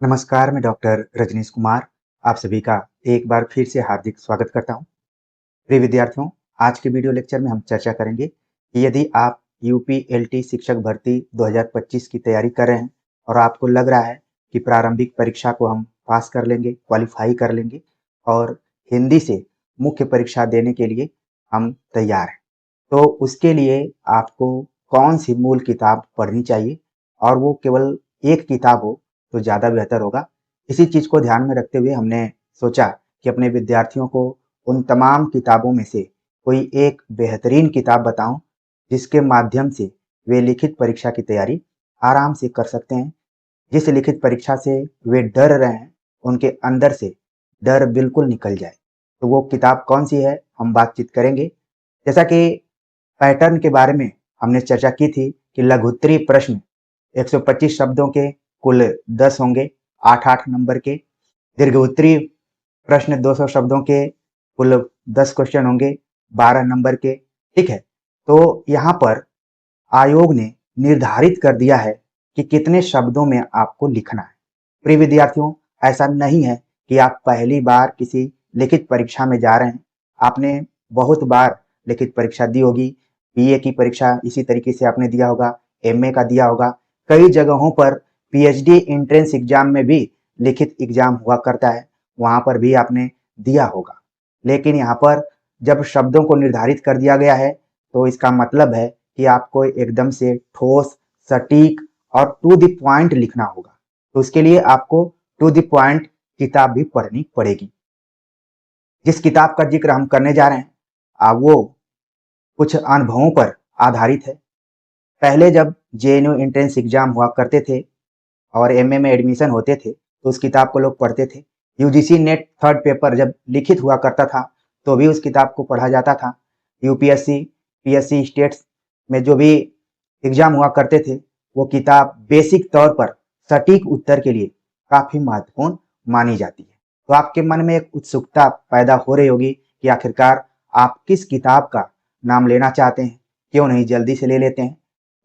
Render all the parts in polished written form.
नमस्कार, मैं डॉक्टर रजनीश कुमार आप सभी का एक बार फिर से हार्दिक स्वागत करता हूं। प्रिय विद्यार्थियों, आज के वीडियो लेक्चर में हम चर्चा करेंगे कि यदि आप यूपीएलटी शिक्षक भर्ती 2025 की तैयारी कर रहे हैं और आपको लग रहा है कि प्रारंभिक परीक्षा को हम पास कर लेंगे, क्वालिफाई कर लेंगे और हिंदी से मुख्य परीक्षा देने के लिए हम तैयार हैं। तो उसके लिए आपको कौन सी मूल किताब पढ़नी चाहिए और वो केवल एक किताब हो तो ज़्यादा बेहतर होगा। इसी चीज़ को ध्यान में रखते हुए हमने सोचा कि अपने विद्यार्थियों को उन तमाम किताबों में से कोई एक बेहतरीन किताब बताऊं जिसके माध्यम से वे लिखित परीक्षा की तैयारी आराम से कर सकते हैं। जिस लिखित परीक्षा से वे डर रहे हैं उनके अंदर से डर बिल्कुल निकल जाए। तो वो किताब कौन सी है हम बातचीत करेंगे। जैसा कि पैटर्न के बारे में हमने चर्चा की थी कि लघुत्तरीय प्रश्न 125 शब्दों के कुल 10 होंगे, 8-8 नंबर के। दीर्घोत्तरीय प्रश्न 200 शब्दों के कुल 10 क्वेश्चन होंगे, 12 नंबर के। ठीक है, तो यहाँ पर आयोग ने निर्धारित कर दिया है कि कितने शब्दों में आपको लिखना है। प्रिय विद्यार्थियों, ऐसा नहीं है कि आप पहली बार किसी लिखित परीक्षा में जा रहे हैं। आपने बहुत बार लिखित परीक्षा दी होगी, बीए की परीक्षा इसी तरीके से आपने दिया होगा, एमए का दिया होगा। कई जगहों पर पीएचडी एंट्रेंस एग्जाम में भी लिखित एग्जाम हुआ करता है, वहां पर भी आपने दिया होगा। लेकिन यहाँ पर जब शब्दों को निर्धारित कर दिया गया है तो इसका मतलब है कि आपको एकदम से ठोस, सटीक और टू द पॉइंट लिखना होगा। तो उसके लिए आपको टू द पॉइंट किताब भी पढ़नी पड़ेगी। जिस किताब का जिक्र हम करने जा रहे हैं वो कुछ अनुभवों पर आधारित है। पहले जब जेएनयू एंट्रेंस एग्जाम हुआ करते थे और एमए में एडमिशन होते थे तो उस किताब को लोग पढ़ते थे। यूजीसी नेट थर्ड पेपर जब लिखित हुआ करता था तो भी उस किताब को पढ़ा जाता था। यूपीएससी, पीएससी स्टेट्स में जो भी एग्जाम हुआ करते थे वो किताब बेसिक तौर पर सटीक उत्तर के लिए काफी महत्वपूर्ण मानी जाती है। तो आपके मन में एक उत्सुकता पैदा हो रही होगी कि आखिरकार आप किस किताब का नाम लेना चाहते हैं, क्यों नहीं जल्दी से ले लेते हैं।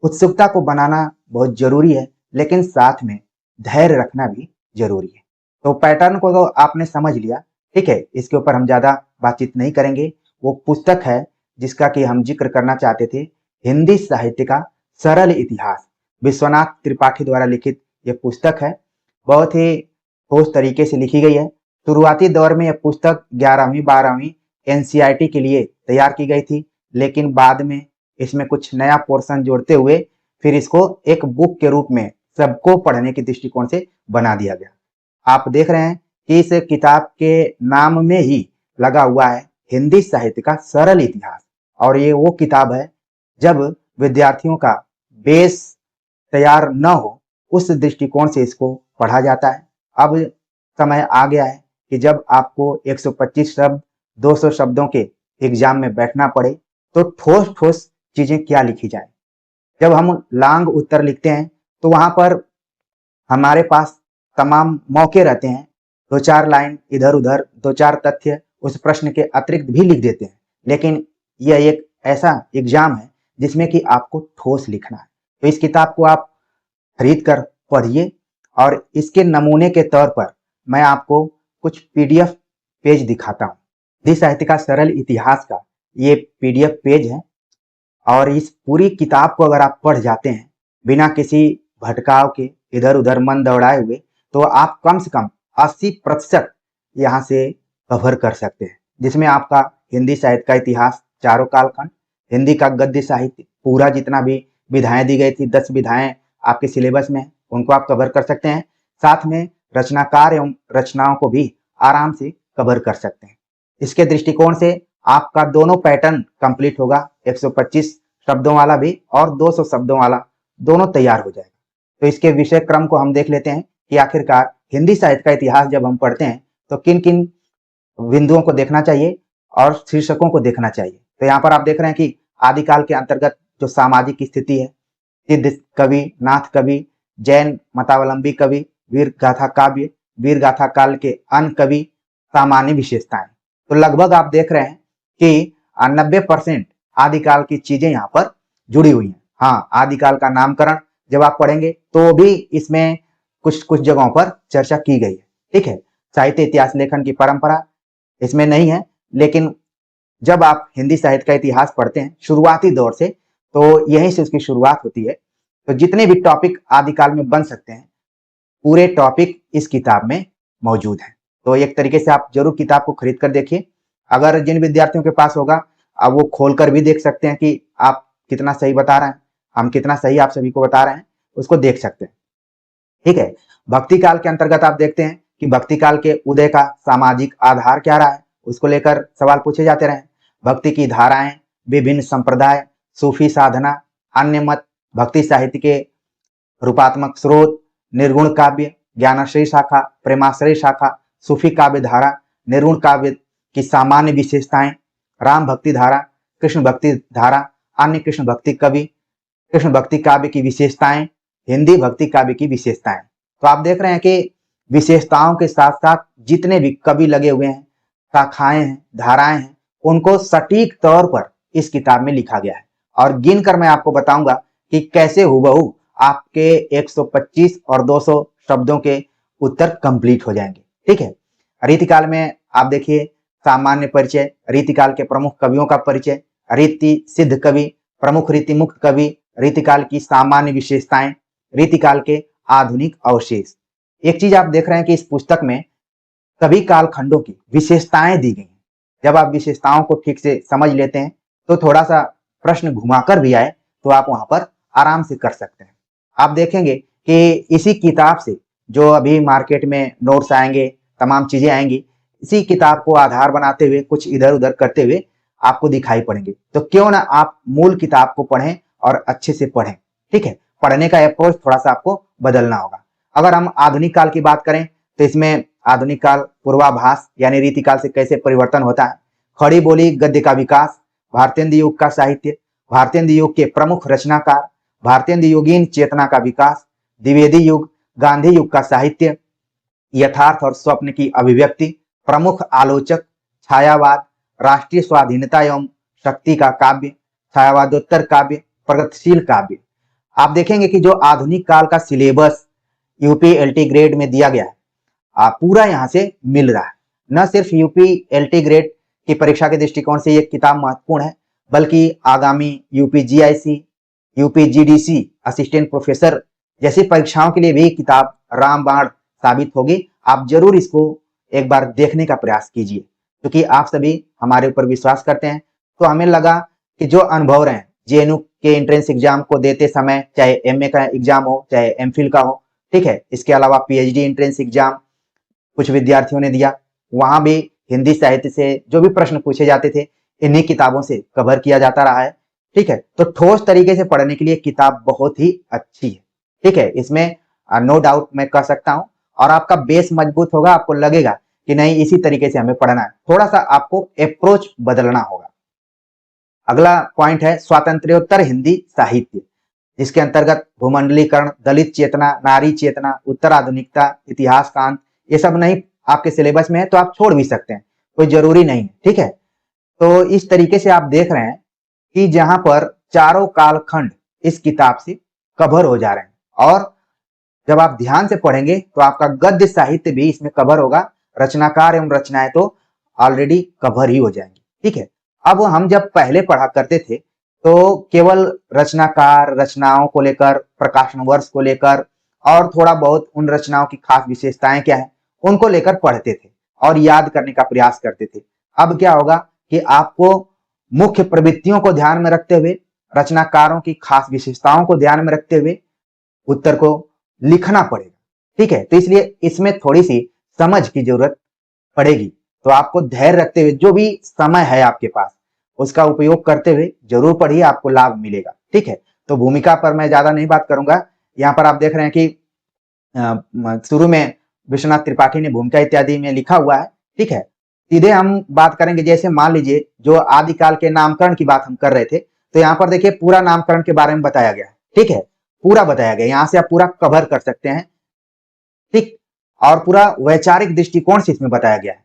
उत्सुकता को बनाना बहुत जरूरी है, लेकिन साथ में धैर्य रखना भी जरूरी है। तो पैटर्न को तो आपने समझ लिया, ठीक है, इसके ऊपर हम ज्यादा बातचीत नहीं करेंगे। वो पुस्तक है जिसका कि हम जिक्र करना चाहते थे, हिंदी साहित्य का सरल इतिहास। विश्वनाथ त्रिपाठी द्वारा लिखित ये पुस्तक है। बहुत ही ठोस तरीके से लिखी गई है। शुरुआती दौर में यह पुस्तक 11वीं 12वीं एनसीईआरटी के लिए तैयार की गई थी, लेकिन बाद में इसमें कुछ नया पोर्शन जोड़ते हुए फिर इसको एक बुक के रूप में सबको पढ़ने के दृष्टिकोण से बना दिया गया। आप देख रहे हैं कि इस किताब के नाम में ही लगा हुआ है हिंदी साहित्य का सरल इतिहास, और ये वो किताब है जब विद्यार्थियों का बेस तैयार न हो उस दृष्टिकोण से इसको पढ़ा जाता है। अब समय आ गया है कि जब आपको 125 शब्द 200 शब्दों के एग्जाम में बैठना पड़े तो ठोस ठोस चीजें क्या लिखी जाए। जब हम लॉन्ग उत्तर लिखते हैं तो वहां पर हमारे पास तमाम मौके रहते हैं, दो चार लाइन इधर उधर, दो चार तथ्य उस प्रश्न के अतिरिक्त भी लिख देते हैं। लेकिन यह एक ऐसा एग्जाम है जिसमें कि आपको ठोस लिखना है। तो इस किताब को आप खरीद कर पढ़िए, और इसके नमूने के तौर पर मैं आपको कुछ पीडीएफ पेज दिखाता हूँ। हिंदी साहित्य का सरल इतिहास का ये पीडीएफ पेज है, और इस पूरी किताब को अगर आप पढ़ जाते हैं बिना किसी भटकाव के, इधर उधर मन दौड़ाए हुए, तो आप कम से कम 80% यहाँ से कवर कर सकते हैं। जिसमें आपका हिंदी साहित्य का इतिहास चारों कालखंड, हिंदी का गद्य साहित्य पूरा जितना भी विधाएं दी गई थी, 10 विधाएं आपके सिलेबस में, उनको आप कवर कर सकते हैं। साथ में रचनाकार एवं रचनाओं को भी आराम से कवर कर सकते हैं। इसके दृष्टिकोण से आपका दोनों पैटर्न कंप्लीट होगा, 125 शब्दों वाला भी और 200 शब्दों वाला, दोनों तैयार हो जाएगा। तो इसके विषय क्रम को हम देख लेते हैं कि आखिरकार हिंदी साहित्य का इतिहास जब हम पढ़ते हैं तो किन किन बिंदुओं को देखना चाहिए और शीर्षकों को देखना चाहिए। तो यहाँ पर आप देख रहे हैं कि आदिकाल के अंतर्गत जो सामाजिक स्थिति है, सिद्ध कवि, नाथ कवि, जैन मतावलंबी कवि, वीर गाथा काव्य, वीर गाथा काल के अन्य कवि, सामान्य विशेषताएं। तो लगभग आप देख रहे हैं कि 90% आदिकाल की चीजें यहाँ पर जुड़ी हुई हैं। हाँ, आदिकाल का नामकरण जब आप पढ़ेंगे तो भी इसमें कुछ कुछ जगहों पर चर्चा की गई है। ठीक है, साहित्य इतिहास लेखन की परंपरा इसमें नहीं है, लेकिन जब आप हिंदी साहित्य का इतिहास पढ़ते हैं शुरुआती दौर से, तो यहीं से उसकी शुरुआत होती है। तो जितने भी टॉपिक आदिकाल में बन सकते हैं, पूरे टॉपिक इस किताब में मौजूद हैं। तो एक तरीके से आप जरूर किताब को खरीद कर देखिए। अगर जिन विद्यार्थियों के पास होगा, अब वो खोलकर भी देख सकते हैं कि आप कितना सही बता रहे हैं, हम कितना सही आप सभी को बता रहे हैं, उसको देख सकते हैं। ठीक है, भक्ति काल के अंतर्गत आप देखते हैं कि भक्ति काल के उदय का सामाजिक आधार क्या रहा है, उसको लेकर सवाल पूछे जाते रहे। भक्ति की धाराएं, विभिन्न संप्रदाय, सूफी साधना, अन्य मत, भक्ति साहित्य के रूपात्मक स्रोत, निर्गुण काव्य, ज्ञानाश्रय शाखा, प्रेमाश्रय शाखा, सूफी काव्य धारा, निर्गुण काव्य की सामान्य विशेषताएं, राम भक्ति धारा, कृष्ण भक्ति धारा, अन्य कृष्ण भक्ति कवि, कृष्ण भक्ति काव्य की विशेषताएं, हिंदी भक्ति काव्य की विशेषताएं। तो आप देख रहे हैं कि विशेषताओं के साथ साथ जितने भी कवि लगे हुए हैं, शाखाएं हैं, धाराएं हैं, उनको सटीक तौर पर इस किताब में लिखा गया है। और गिनकर मैं आपको बताऊंगा कि कैसे हुबहू आपके 125 और 200 शब्दों के उत्तर कंप्लीट हो जाएंगे। ठीक है, रीतिकाल में आप देखिए सामान्य परिचय, रीतिकाल के प्रमुख कवियों का परिचय, रीति सिद्ध कवि, प्रमुख रीति मुक्त कवि, रीतिकाल की सामान्य विशेषताएं, रीतिकाल के आधुनिक अवशेष। एक चीज आप देख रहे हैं कि इस पुस्तक में सभी कालखंडों की विशेषताएं दी गई हैं। जब आप विशेषताओं को ठीक से समझ लेते हैं, तो थोड़ा सा प्रश्न घुमाकर भी आए तो आप वहां पर आराम से कर सकते हैं। आप देखेंगे कि इसी किताब से जो अभी मार्केट में नोट्स आएंगे, तमाम चीजें आएंगी, इसी किताब को आधार बनाते हुए कुछ इधर उधर करते हुए आपको दिखाई पड़ेंगे। तो क्यों ना आप मूल किताब को पढ़ें और अच्छे से पढ़ें। ठीक है, पढ़ने का अप्रोच थोड़ा सा आपको बदलना होगा। अगर हम आधुनिक काल की बात करें, तो इसमें आधुनिक काल पूर्वाभास यानी रीतिकाल से कैसे परिवर्तन होता है, खड़ी बोली गद्य का विकास, भारतेंद्र युग का साहित्य, भारतेंद्र युग के प्रमुख रचनाकार, भारतेंद्र युगीन चेतना का विकास, द्विवेदी युग, गांधी युग का साहित्य, यथार्थ और स्वप्न की अभिव्यक्ति, प्रमुख आलोचक, छायावाद, राष्ट्रीय स्वाधीनता एवं शक्ति का काव्य, छायावादोत्तर काव्य, प्रगतिशील काव्य। आप देखेंगे कि जो आधुनिक काल का सिलेबस यूपी एलटी ग्रेड में दिया गया है, पूरा यहाँ से मिल रहा है। न सिर्फ यूपी एलटी ग्रेड की परीक्षा के दृष्टिकोण से ये किताब महत्वपूर्ण है, बल्कि आगामी UP GIC, UP GDC, assistant professor जैसी परीक्षाओं के लिए भी किताब रामबाण साबित होगी। आप जरूर इसको एक बार देखने का प्रयास कीजिए, क्योंकि आप सभी हमारे ऊपर विश्वास करते हैं। तो हमें लगा कि जो अनुभव रहे जेएनयू के एंट्रेंस एग्जाम को देते समय, चाहे एमए का एग्जाम हो, चाहे एमफिल का हो, ठीक है, इसके अलावा पीएचडी एंट्रेंस एग्जाम कुछ विद्यार्थियों ने दिया, वहां भी हिंदी साहित्य से जो भी प्रश्न पूछे जाते थे इन्हीं किताबों से कवर किया जाता रहा है। ठीक है, तो ठोस तरीके से पढ़ने के लिए किताब बहुत ही अच्छी है। ठीक है, इसमें नो डाउट मैं कह सकता हूं, और आपका बेस मजबूत होगा। आपको लगेगा कि नहीं, इसी तरीके से हमें पढ़ना है। थोड़ा सा आपको अप्रोच बदलना होगा। अगला पॉइंट है स्वातंत्र्योत्तर हिंदी साहित्य, जिसके अंतर्गत भूमंडलीकरण, दलित चेतना, नारी चेतना, उत्तर आधुनिकता, इतिहास कांत, ये सब नहीं आपके सिलेबस में है तो आप छोड़ भी सकते हैं, कोई जरूरी नहीं है। ठीक है, तो इस तरीके से आप देख रहे हैं कि जहां पर चारों कालखंड इस किताब से कवर हो जा रहे हैं, और जब आप ध्यान से पढ़ेंगे तो आपका गद्य साहित्य भी इसमें कवर होगा। रचनाकार एवं रचनाएं तो ऑलरेडी कवर ही हो जाएंगी। ठीक है, अब हम जब पहले पढ़ा करते थे तो केवल रचनाकार, रचनाओं को लेकर, प्रकाशन वर्ष को लेकर, और थोड़ा बहुत उन रचनाओं की खास विशेषताएं क्या है उनको लेकर पढ़ते थे और याद करने का प्रयास करते थे। अब क्या होगा कि आपको मुख्य प्रवृत्तियों को ध्यान में रखते हुए, रचनाकारों की खास विशेषताओं को ध्यान में रखते हुए उत्तर को लिखना पड़ेगा। ठीक है, तो इसलिए इसमें थोड़ी सी समझ की जरूरत पड़ेगी। तो आपको धैर्य रखते हुए जो भी समय है आपके पास उसका उपयोग करते हुए जरूर पढ़िए, आपको लाभ मिलेगा। ठीक है, तो भूमिका पर मैं ज्यादा नहीं बात करूंगा। यहाँ पर आप देख रहे हैं कि शुरू में विश्वनाथ त्रिपाठी ने भूमिका इत्यादि में लिखा हुआ है। ठीक है, सीधे हम बात करेंगे। जैसे मान लीजिए जो आदिकाल के नामकरण की बात हम कर रहे थे, तो यहाँ पर देखिए पूरा नामकरण के बारे में बताया गया है। ठीक है, पूरा बताया गया, यहाँ से आप पूरा कवर कर सकते हैं। ठीक, और पूरा वैचारिक दृष्टिकोण से इसमें बताया गया है,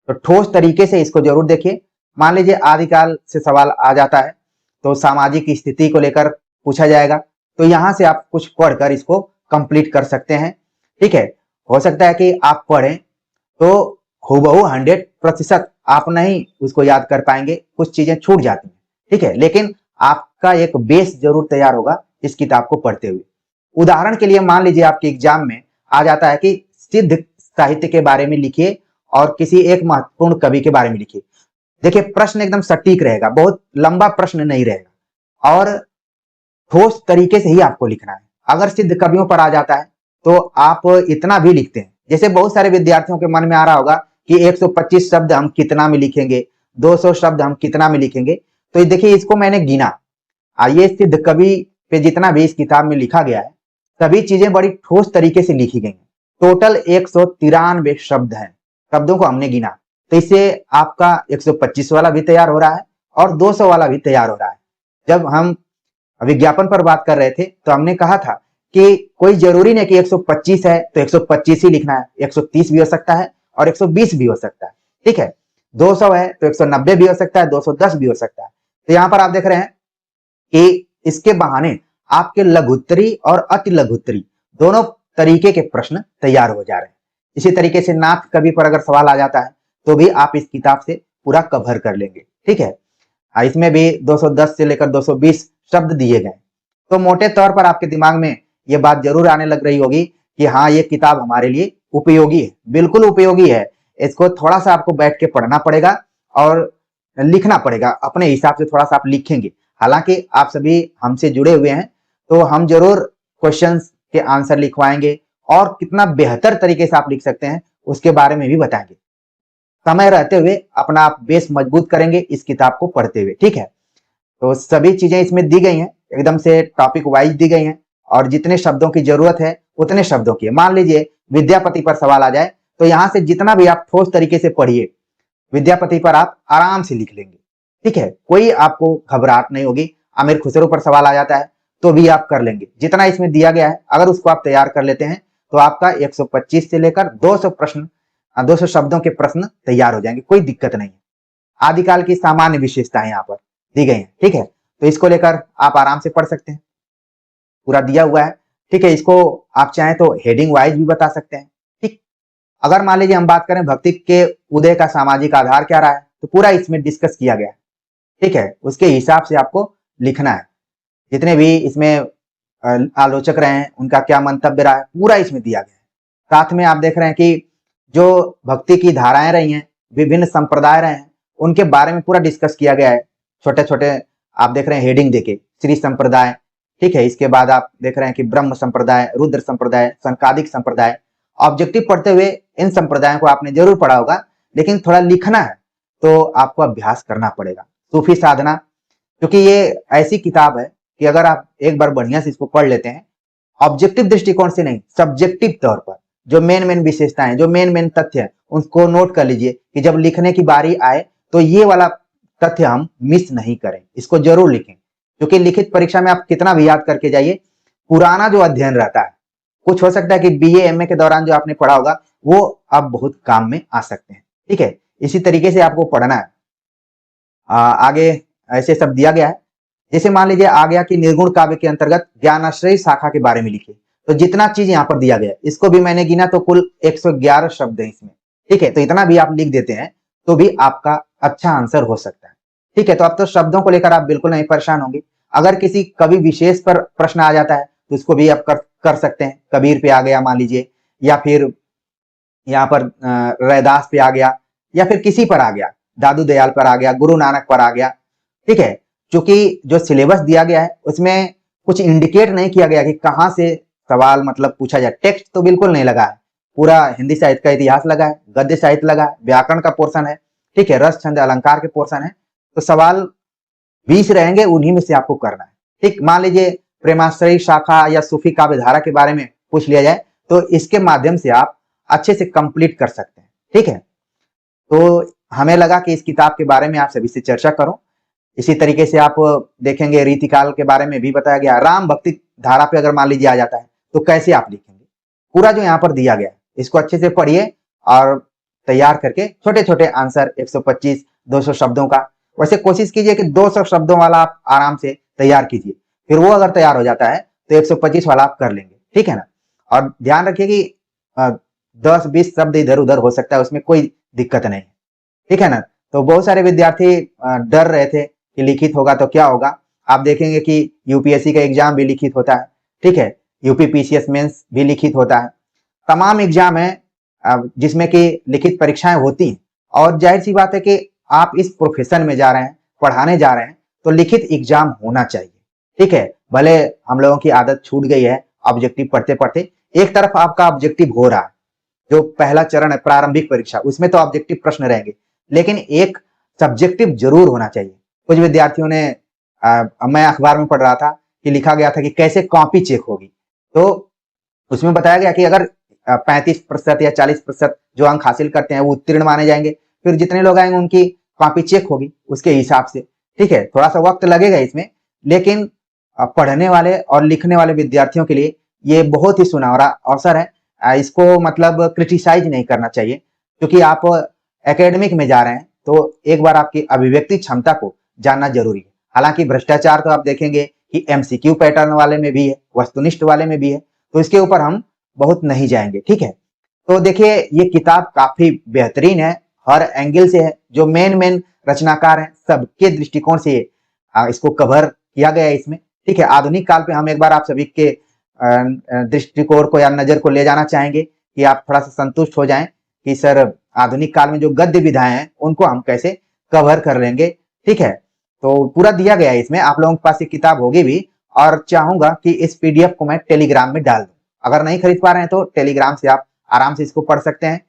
तो ठोस तरीके से इसको जरूर देखिए। मान लीजिए आदिकाल से सवाल आ जाता है तो सामाजिक स्थिति को लेकर पूछा जाएगा, तो यहाँ से आप कुछ पढ़कर इसको कंप्लीट कर सकते हैं। ठीक है, हो सकता है कि आप पढ़ें तो हूबहू 100% आप नहीं उसको याद कर पाएंगे, कुछ चीजें छूट जाती हैं। ठीक है, लेकिन आपका एक बेस जरूर तैयार होगा इस किताब को पढ़ते हुए। उदाहरण के लिए मान लीजिए आपके एग्जाम में आ जाता है कि सिद्ध साहित्य के बारे में लिखिए और किसी एक महत्वपूर्ण कवि के बारे में लिखिए। देखिए, प्रश्न एकदम सटीक रहेगा, बहुत लंबा प्रश्न नहीं रहेगा और ठोस तरीके से ही आपको लिखना है। अगर सिद्ध कवियों पर आ जाता है तो आप इतना भी लिखते हैं, जैसे बहुत सारे विद्यार्थियों के मन में आ रहा होगा कि 125 शब्द हम कितना में लिखेंगे, 200 शब्द हम कितना में लिखेंगे। तो देखिए, इसको मैंने गिना, ये सिद्ध कवि पे जितना भी इस किताब में लिखा गया है सभी चीजें बड़ी ठोस तरीके से लिखी गई हैं। टोटल 193 शब्द हैं, शब्दों को हमने गिना। तो इससे आपका 125 वाला भी तैयार हो रहा है और 200 वाला भी तैयार हो रहा है। जब हम विज्ञापन पर बात कर रहे थे तो हमने कहा था कि कोई जरूरी नहीं कि 125 है तो 125 ही लिखना है, 130 भी हो सकता है और 120 भी हो सकता है। ठीक है, 200 है तो 190 भी हो सकता है, 210 भी हो सकता है। तो यहां पर आप देख रहे हैं कि इसके बहाने आपके लघुत्तरी और अति लघुत्तरी दोनों तरीके के प्रश्न तैयार हो जा रहे हैं। इसी तरीके से नाथ कवि पर अगर सवाल आ जाता है तो भी आप इस किताब से पूरा कवर कर लेंगे। ठीक है, इसमें भी 210 से लेकर 220 शब्द दिए गए। तो मोटे तौर पर आपके दिमाग में ये बात जरूर आने लग रही होगी कि हाँ, ये किताब हमारे लिए उपयोगी है। बिल्कुल उपयोगी है, इसको थोड़ा सा आपको बैठ के पढ़ना पड़ेगा और लिखना पड़ेगा, अपने हिसाब से थोड़ा सा आप लिखेंगे। हालांकि आप सभी हमसे जुड़े हुए हैं तो हम जरूर क्वेश्चंस के आंसर लिखवाएंगे और कितना बेहतर तरीके से आप लिख सकते हैं उसके बारे में भी बताएंगे। समय रहते हुए अपना आप बेस मजबूत करेंगे इस किताब को पढ़ते हुए। ठीक है, तो सभी चीजें इसमें दी गई हैं, एकदम से टॉपिक वाइज दी गई हैं और जितने शब्दों की जरूरत है उतने शब्दों की है। मान लीजिए विद्यापति पर सवाल आ जाए तो यहां से जितना भी आप ठोस तरीके से पढ़िए, विद्यापति पर आप आराम से लिख लेंगे। ठीक है, कोई आपको घबराहट नहीं होगी। आमिर खुसरो पर सवाल आ जाता है तो भी आप कर लेंगे। जितना इसमें दिया गया है अगर उसको आप तैयार कर लेते हैं तो आपका 125 से लेकर 200 प्रश्न, 200 शब्दों के प्रश्न तैयार हो जाएंगे, कोई दिक्कत नहीं है। आदिकाल की सामान्य विशेषताएं यहाँ पर दी गई हैं। ठीक है, तो इसको लेकर आप आराम से पढ़ सकते हैं, पूरा दिया हुआ है। ठीक है, इसको आप चाहें तो हेडिंग वाइज भी बता सकते हैं। ठीक, अगर मान लीजिए हम बात करें भक्ति के उदय का सामाजिक आधार क्या रहा है तो पूरा इसमें डिस्कस किया गया है। ठीक है, उसके हिसाब से आपको लिखना है। जितने भी इसमें आलोचक रहे हैं उनका क्या मंतव्य रहा है पूरा इसमें दिया गया है। साथ में आप देख रहे हैं कि जो भक्ति की धाराएं रही हैं, विभिन्न संप्रदाय रहे हैं, उनके बारे में पूरा डिस्कस किया गया है। छोटे छोटे आप देख रहे हैं हेडिंग देके, श्री संप्रदाय। ठीक है, इसके बाद आप देख रहे हैं कि ब्रह्म संप्रदाय, रुद्र संप्रदाय, संकादिक संप्रदाय। ऑब्जेक्टिव पढ़ते हुए इन संप्रदायों को आपने जरूर पढ़ा होगा, लेकिन थोड़ा लिखना है तो आपको अभ्यास करना पड़ेगा। सूफी साधना, क्योंकि ये ऐसी किताब है कि अगर आप एक बार बढ़िया से इसको पढ़ लेते हैं, ऑब्जेक्टिव दृष्टिकोण से नहीं, सब्जेक्टिव तौर पर जो मेन विशेषताएं, जो मेन तथ्य है उनको नोट कर लीजिए कि जब लिखने की बारी आए तो ये वाला तथ्य हम मिस नहीं करें, इसको जरूर लिखें। क्योंकि लिखित परीक्षा में आप कितना भी याद करके जाइए, पुराना जो अध्ययन रहता है, कुछ हो सकता है कि बीए एमए के दौरान जो आपने पढ़ा होगा वो अब बहुत काम में आ सकते हैं। ठीक है, इसी तरीके से आपको पढ़ना है। आगे ऐसे सब दिया गया है। जैसे मान लीजिए आ गया कि निर्गुण काव्य के अंतर्गत ज्ञानाश्रय शाखा के बारे में लिखिए, तो जितना चीज यहाँ पर दिया गया इसको भी मैंने गिना तो कुल 111 शब्द है इसमें। ठीक है, तो इतना भी आप लिख देते हैं तो भी आपका अच्छा आंसर हो सकता है। ठीक है, तो अब तो शब्दों को लेकर आप बिल्कुल नहीं परेशान होंगे। अगर किसी कवि विशेष पर प्रश्न आ जाता है तो उसको भी आप कर सकते हैं। कबीर पे आ गया मान लीजिए, या फिर यहाँ पर रैदास पे आ गया, या फिर किसी पर आ गया, दादू दयाल पर आ गया, गुरु नानक पर आ गया। ठीक है, क्योंकि जो सिलेबस दिया गया है उसमें कुछ इंडिकेट नहीं किया गया कि कहाँ से सवाल मतलब पूछा जाए। टेक्स्ट तो बिल्कुल नहीं लगा है, पूरा हिंदी साहित्य का इतिहास लगा है, गद्य साहित्य लगा है, व्याकरण का पोर्शन है। ठीक है, रस छंद अलंकार के पोर्शन है। तो सवाल 20 रहेंगे, उन्हीं में से आपको करना है। ठीक, मान लीजिए प्रेमाश्रयी शाखा या सूफी काव्य धारा के बारे में पूछ लिया जाए तो इसके माध्यम से आप अच्छे से कंप्लीट कर सकते हैं। ठीक है, तो हमें लगा कि इस किताब के बारे में आप सभी से चर्चा करूं। इसी तरीके से आप देखेंगे रीतिकाल के बारे में भी बताया गया। राम भक्ति धारा पे अगर मान लीजिए आ जाता है तो कैसे आप लिखेंगे, पूरा जो यहाँ पर दिया गया है इसको अच्छे से पढ़िए और तैयार करके छोटे छोटे आंसर 125 200 शब्दों का, वैसे कोशिश कीजिए कि 200 शब्दों वाला आप आराम से तैयार कीजिए। फिर वो अगर तैयार हो जाता है तो 125 वाला आप कर लेंगे। ठीक है ना, और ध्यान रखिए कि 10-20 शब्द इधर उधर हो सकता है, उसमें कोई दिक्कत नहीं है, ठीक है ना। तो बहुत सारे विद्यार्थी डर रहे थे कि लिखित होगा तो क्या होगा। आप देखेंगे कि यूपीएससी का एग्जाम भी लिखित होता है, ठीक है, यूपी पीसीएस मेंस भी लिखित होता है, तमाम एग्जाम है जिसमें कि लिखित परीक्षाएं होती हैं। और जाहिर सी बात है कि आप इस प्रोफेशन में जा रहे हैं, पढ़ाने जा रहे हैं, तो लिखित एग्जाम होना चाहिए, ठीक है। भले हम लोगों की आदत छूट गई है ऑब्जेक्टिव पढ़ते पढ़ते, एक तरफ आपका ऑब्जेक्टिव हो रहा है, जो पहला चरण है प्रारंभिक परीक्षा, उसमें तो ऑब्जेक्टिव प्रश्न रहेंगे, लेकिन एक सब्जेक्टिव जरूर होना चाहिए। कुछ विद्यार्थियों ने मैं अखबार में पढ़ रहा था कि लिखा गया था कि कैसे कॉपी चेक होगी, तो उसमें बताया गया कि अगर 35% या 40% जो अंक हासिल करते हैं वो उत्तीर्ण माने जाएंगे, फिर जितने लोग आएंगे उनकी कॉपी चेक होगी उसके हिसाब से, ठीक है। थोड़ा सा वक्त लगेगा इसमें, लेकिन पढ़ने वाले और लिखने वाले विद्यार्थियों के लिए ये बहुत ही सुनहरा अवसर है। इसको मतलब क्रिटिसाइज नहीं करना चाहिए, क्योंकि आप एकेडमिक में जा रहे हैं तो एक बार आपकी अभिव्यक्ति क्षमता को जानना जरूरी है। हालांकि भ्रष्टाचार तो आप देखेंगे कि एमसीक्यू पैटर्न वाले में भी है, वस्तुनिष्ठ वाले में भी है, तो इसके ऊपर हम बहुत नहीं जाएंगे, ठीक है। तो देखिए ये किताब काफी बेहतरीन है, हर एंगल से है, जो मेन रचनाकार हैं सबके दृष्टिकोण से इसको कवर किया गया है इसमें, ठीक है। आधुनिक काल पे हम एक बार आप सभी के दृष्टिकोण को या नजर को ले जाना चाहेंगे कि आप थोड़ा सा संतुष्ट हो जाएं कि सर आधुनिक काल में जो गद्य विधाएं हैं उनको हम कैसे कवर कर लेंगे, ठीक है। तो पूरा दिया गया है इसमें, आप लोगों के पास ये किताब होगी भी, और चाहूंगा कि इस पीडीएफ को मैं टेलीग्राम में डाल दूं। अगर नहीं खरीद पा रहे हैं तो टेलीग्राम से आप आराम से इसको पढ़ सकते हैं।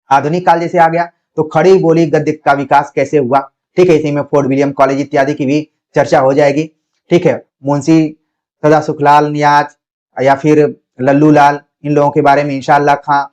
आधुनिक काल जैसे आ गया तो खड़ी बोली गद्य का विकास कैसे हुआ, ठीक है, इसी में फोर्ट विलियम कॉलेज इत्यादि की भी चर्चा हो जाएगी, ठीक है। मुंशी सदा सुखलाल नियाज या फिर लल्लू लाल, इन लोगों के बारे में, इंशाअल्लाह खां,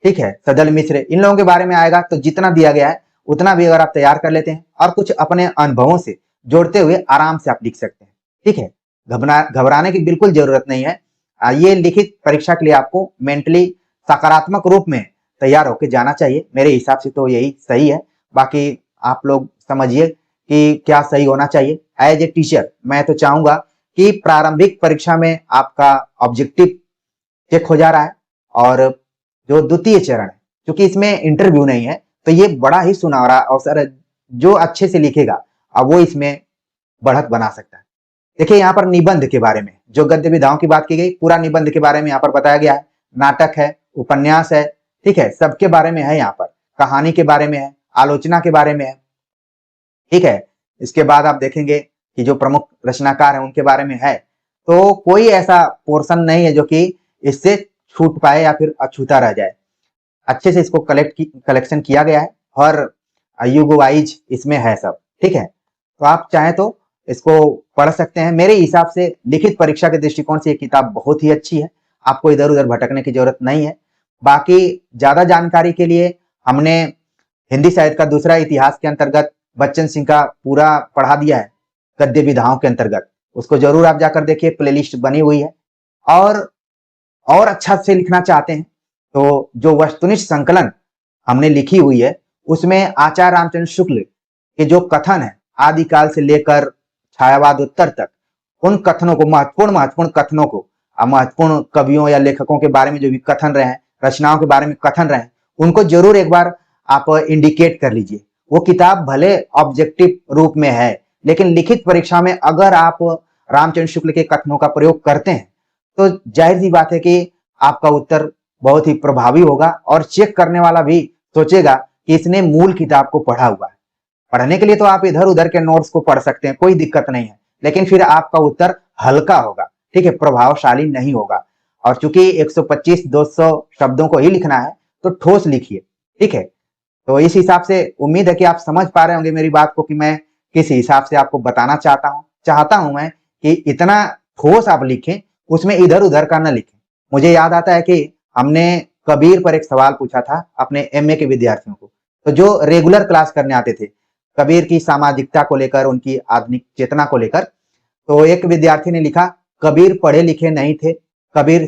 ठीक है, सदल मिश्र, इन लोगों के बारे में आएगा। तो जितना दिया गया है उतना भी अगर आप तैयार कर लेते हैं और कुछ अपने अनुभवों से जोड़ते हुए आराम से आप लिख सकते हैं, ठीक है। घबराने की बिल्कुल जरूरत नहीं है। ये लिखित परीक्षा के लिए आपको मेंटली सकारात्मक रूप में तैयार होकर जाना चाहिए, मेरे हिसाब से तो यही सही है। बाकी आप लोग समझिए कि क्या सही होना चाहिए। एज ए टीचर मैं तो चाहूंगा कि प्रारंभिक परीक्षा में आपका ऑब्जेक्टिव चेक हो जा रहा है, और जो द्वितीय चरण है, क्योंकि इसमें इंटरव्यू नहीं है, तो ये बड़ा ही सुनहरा अवसर है। जो अच्छे से लिखेगा अब वो इसमें बढ़त बना सकता है। देखिए यहाँ पर निबंध के बारे में, जो गद्य विधाओं की बात की गई, पूरा निबंध के बारे में यहाँ पर बताया गया है। नाटक है, उपन्यास है, ठीक है, सबके बारे में है। यहाँ पर कहानी के बारे में है, आलोचना के बारे में है, ठीक है। इसके बाद आप देखेंगे कि जो प्रमुख रचनाकार हैं उनके बारे में है। तो कोई ऐसा पोर्शन नहीं है जो कि इससे छूट पाए या फिर अछूता रह जाए। अच्छे से इसको कलेक्शन किया गया है, और युग वाइज इसमें है सब, ठीक है। तो आप चाहें तो इसको पढ़ सकते हैं। मेरे हिसाब से लिखित परीक्षा के दृष्टिकोण से ये किताब बहुत ही अच्छी है, आपको इधर उधर भटकने की जरूरत नहीं है। बाकी ज्यादा जानकारी के लिए हमने हिंदी साहित्य का दूसरा इतिहास के अंतर्गत बच्चन सिंह का पूरा पढ़ा दिया है गद्य विधाओं के अंतर्गत, उसको जरूर आप जाकर देखिए, प्लेलिस्ट बनी हुई है। और अच्छा से लिखना चाहते हैं तो जो वस्तुनिष्ठ संकलन हमने लिखी हुई है उसमें आचार्य रामचंद्र शुक्ल के जो कथन है आदिकाल से लेकर छायावाद उत्तर तक, उन कथनों को, महत्वपूर्ण कथनों को, महत्वपूर्ण कवियों या लेखकों के बारे में जो भी कथन रहे हैं, रचनाओं के बारे में कथन रहे हैं, उनको जरूर एक बार आप इंडिकेट कर लीजिए। वो किताब भले ऑब्जेक्टिव रूप में है, लेकिन लिखित परीक्षा में अगर आप रामचंद्र शुक्ल के कथनों का प्रयोग करते हैं तो जाहिर सी बात है कि आपका उत्तर बहुत ही प्रभावी होगा, और चेक करने वाला भी सोचेगा कि इसने मूल किताब को पढ़ा हुआ है। पढ़ने के लिए तो आप इधर उधर के नोट्स को पढ़ सकते हैं, कोई दिक्कत नहीं है, लेकिन फिर आपका उत्तर हल्का होगा, ठीक है, प्रभावशाली नहीं होगा। और चूंकि 125-200 शब्दों को ही लिखना है तो ठोस लिखिए, ठीक है। तो इस हिसाब से उम्मीद है कि आप समझ पा रहे होंगे मेरी बात को कि मैं किस हिसाब से आपको बताना चाहता हूं मैं कि इतना ठोस आप लिखें, उसमें इधर उधर का ना लिखें। मुझे याद आता है कि हमने कबीर पर एक सवाल पूछा था अपने एमए के विद्यार्थियों को, तो जो रेगुलर क्लास करने आते थे, कबीर की सामाजिकता को लेकर, उनकी आधुनिक चेतना को लेकर, तो एक विद्यार्थी ने लिखा, कबीर पढ़े लिखे नहीं थे, कबीर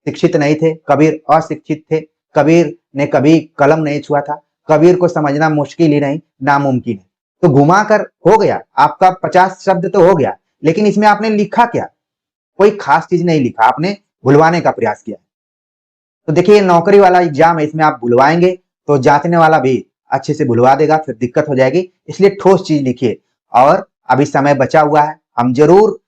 शिक्षित नहीं थे, कबीर अशिक्षित थे, कबीर ने कभी कलम नहीं छुआ था, कबीर को समझना मुश्किल ही नहीं नामुमकिन है। तो घुमाकर हो गया आपका 50 शब्द तो हो गया, लेकिन इसमें आपने लिखा क्या? कोई खास चीज नहीं लिखा, आपने भुलवाने का प्रयास किया। तो देखिए ये नौकरी वाला एग्जाम है, इसमें आप बुलवाएंगे तो जांचने वाला भी अच्छे से बुलवा देगा, फिर दिक्कत हो जाएगी। इसलिए ठोस चीज लिखिए। और अभी समय बचा हुआ है, हम जरूर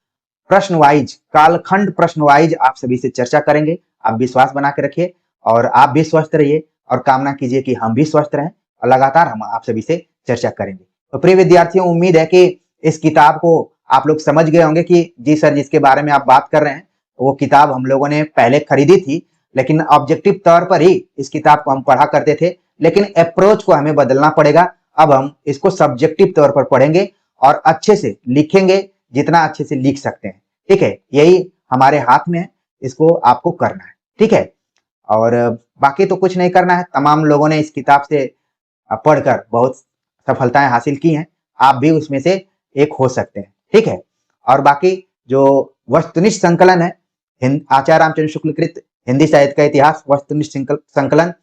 प्रश्न वाइज, कालखंड प्रश्न वाइज आप सभी से चर्चा करेंगे। आप विश्वास बना के रखिए और आप भी स्वस्थ रहिए और कामना कीजिए कि हम भी स्वस्थ रहें और लगातार हम आप सभी से चर्चा करेंगे। तो प्रिय विद्यार्थियों, उम्मीद है कि इस किताब को आप लोग समझ गए होंगे कि जी सर जिसके बारे में आप बात कर रहे हैं वो किताब हम लोगों ने पहले खरीदी थी, लेकिन ऑब्जेक्टिव तौर पर ही इस किताब को हम पढ़ा करते थे, लेकिन अप्रोच को हमें बदलना पड़ेगा। अब हम इसको सब्जेक्टिव तौर पर पढ़ेंगे और अच्छे से लिखेंगे, जितना अच्छे से लिख सकते हैं। ठीक है, यही हमारे हाथ में है, इसको आपको करना है। ठीक है, और बाकी तो कुछ नहीं करना है। तमाम लोगों ने इस किताब से पढ़कर बहुत सफलताएं हासिल की हैं, आप भी उसमें से एक हो सकते हैं। ठीक है, और बाकी जो वस्तुनिष्ठ संकलन है, आचार्य रामचंद्र शुक्ल कृत हिंदी साहित्य का इतिहास वस्तुनिष्ठ संकलन,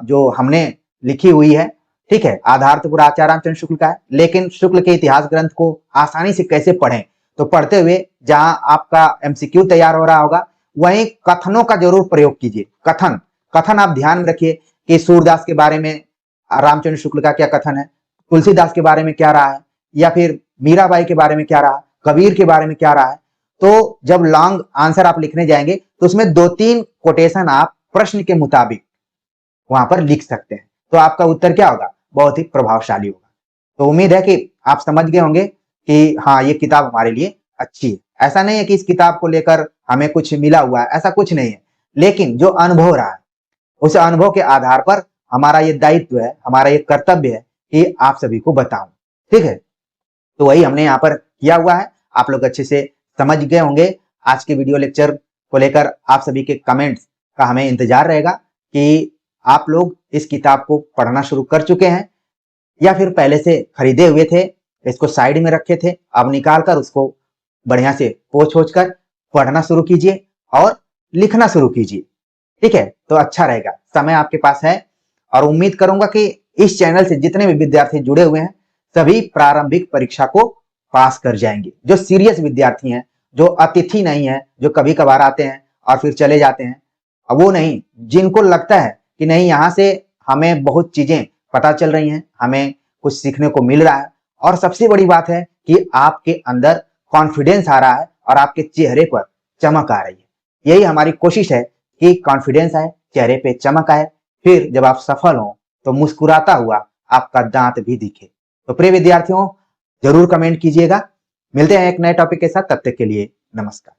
जो हमने लिखी हुई है, ठीक है, आधार तो पूरा आचार्य रामचंद्र शुक्ल का है, लेकिन शुक्ल के इतिहास ग्रंथ को आसानी से कैसे पढ़ें, तो पढ़ते हुए जहां आपका एमसीक्यू तैयार हो रहा होगा वहीं कथनों का जरूर प्रयोग कीजिए। कथन कथन आप ध्यान में रखिए कि सूरदास के बारे में रामचंद्र शुक्ल का क्या कथन है, तुलसीदास के बारे में क्या रहा है, या फिर मीराबाई के बारे में क्या रहा, कबीर के बारे में क्या रहा है। तो जब लॉन्ग आंसर आप लिखने जाएंगे तो उसमें 2-3 कोटेशन आप प्रश्न के मुताबिक वहां पर लिख सकते हैं, तो आपका उत्तर क्या होगा, बहुत ही प्रभावशाली होगा। तो उम्मीद है कि आप समझ गए होंगे कि हाँ ये किताब हमारे लिए अच्छी है। ऐसा नहीं है कि इस किताब को लेकर हमें कुछ मिला हुआ है, ऐसा कुछ नहीं है, लेकिन जो अनुभव रहा है उस अनुभव के आधार पर हमारा ये दायित्व है, हमारा ये कर्तव्य है कि आप सभी को बताऊं। ठीक है, तो वही हमने यहाँ पर किया हुआ है। आप लोग अच्छे से समझ गए होंगे। आज के वीडियो लेक्चर को लेकर आप सभी के कमेंट्स का हमें इंतजार रहेगा कि आप लोग इस किताब को पढ़ना शुरू कर चुके हैं या फिर पहले से खरीदे हुए थे, इसको साइड में रखे थे, अब निकाल कर उसको बढ़िया से पोंछ कर पढ़ना शुरू कीजिए और लिखना शुरू कीजिए। ठीक है, तो अच्छा रहेगा, समय आपके पास है। और उम्मीद करूंगा कि इस चैनल से जितने भी विद्यार्थी जुड़े हुए हैं सभी प्रारंभिक परीक्षा को पास कर जाएंगे। जो सीरियस विद्यार्थी हैं, जो अतिथि नहीं है, जो कभी कभार आते हैं और फिर चले जाते हैं, वो नहीं, जिनको लगता है कि नहीं यहाँ से हमें बहुत चीजें पता चल रही हैं, हमें कुछ सीखने को मिल रहा है, और सबसे बड़ी बात है कि आपके अंदर कॉन्फिडेंस आ रहा है और आपके चेहरे पर चमक आ रही है। यही हमारी कोशिश है कि कॉन्फिडेंस आए, चेहरे पे चमक आए, फिर जब आप सफल हो तो मुस्कुराता हुआ आपका दांत भी दिखे। तो प्रिय विद्यार्थियों, जरूर कमेंट कीजिएगा। मिलते हैं एक नए टॉपिक के साथ, तब तक के लिए नमस्कार।